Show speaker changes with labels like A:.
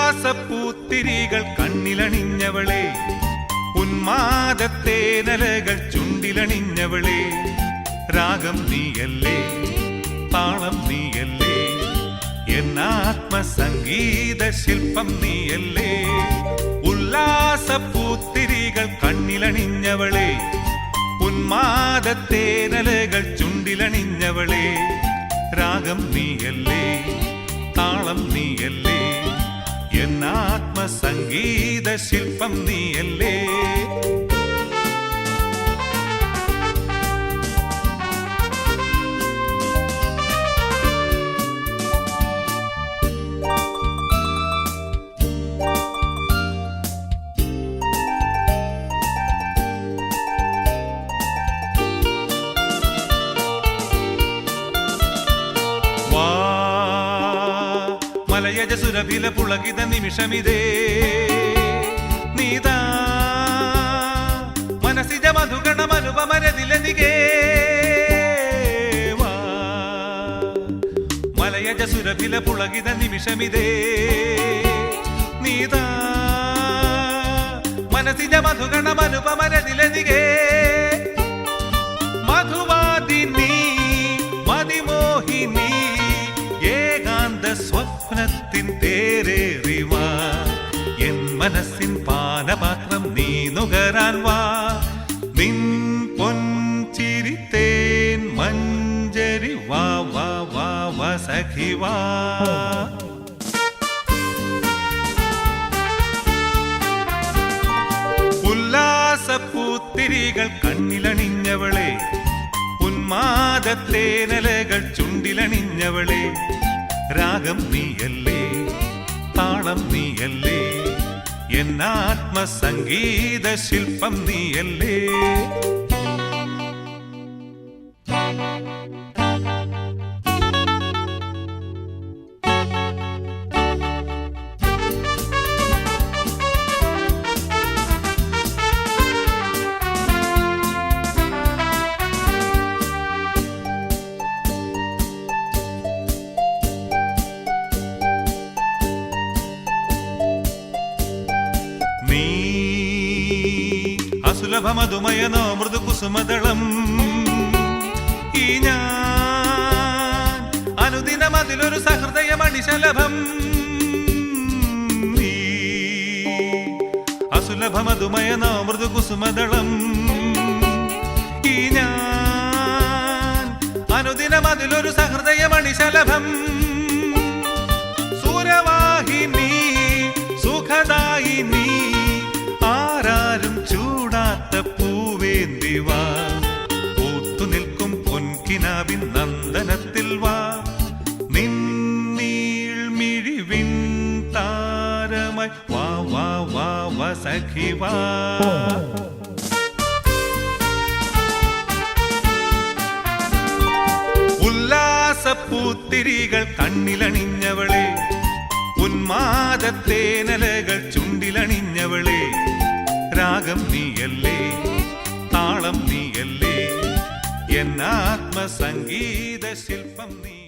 A: ഉല്ലാസപ്പൂത്തിരികൾ കണ്ണിലണിഞ്ഞവളെ, ഉന്മാദത്തേനലകൾ ചുണ്ടിലണിഞ്ഞവളെ, രാഗം നീയല്ലേ, താളം നീയല്ലേ, എന്നാത്മസംഗീത ശില്പം നീയല്ലേ. ഉല്ലാസപ്പൂത്തിരികൾ കണ്ണിലണിഞ്ഞവളെ, ഉന്മാദത്തേനലകൾ ചുണ്ടിലണിഞ്ഞവളെ, രാഗം നീയല്ലേ, താളം നീയല്ലേ, എന്നാത്മസംഗീത ശില്പം നീയല്ലേ. മലയജസുരഭില പുളകിത നിമിഷമിതേ, നീതാ മനസിജ മധുഗണമനുപമരതിലതികേ. മലയജസുരഭില പുളകിത നിമിഷമിതേ, നീതാ മനസിജ മധുഗണമനുപമരതിലതികേ. മധുവാദിനി മതിമോഹിനി ഏകാന്ത സ്വപ്നത്തിൻ തേരേറിവാ, എൻ മനസ്സിൻ പാനപാത്രം നീ നുകരാൻ വാ. നിൻ പൊൻചിരിത്തേൻ മഞ്ചരി വാ വാ വാ വാ സഖി വാ. ഉല്ലാസപ്പൂത്തിരികൾ കണ്ണിലണിഞ്ഞവളെ, ഉന്മാദത്തേനലകൾ ചുണ്ടിലണിഞ്ഞവളെ, രാഗം നീയല്ലേ, താളം നീയല്ലേ, എന്നാത്മസംഗീത ശില്പം നീയല്ലേ. അസുലഭമധുമയനോ മൃദുകുസുമദളം, ഈ ഞാൻ അനുദിനമതിലൊരു സഹൃദയമണിശലഭം. അസുലഭമധുമയനോ മൃദുകുസുമദളം, ഈ ഞാൻ അനുദിനമതിലൊരു സഹൃദയമണിശലഭം. സുരവാഹിനി സുഖദായിനി ആരാരും ചൂടാത്ത പൂവേന്തിവാ, പൂത്തു നിൽക്കും പൊൻകിനാവിൻ നന്ദനത്തിൽ വാ. നിന്നീൾമിഴിവിൻ താരമായി വാ വാ വാ വാ സഖി വാ. ഉല്ലാസപ്പൂത്തിരികൾ കണ്ണിലണിഞ്ഞവളെ, ഉന്മാദത്തേനലകൾ ചുണ്ടിലണിഞ്ഞവളെ, രാഗം നീയല്ലേ, താളം നീയല്ലേ, എന്നാത്മസംഗീത ശില്പം നീ.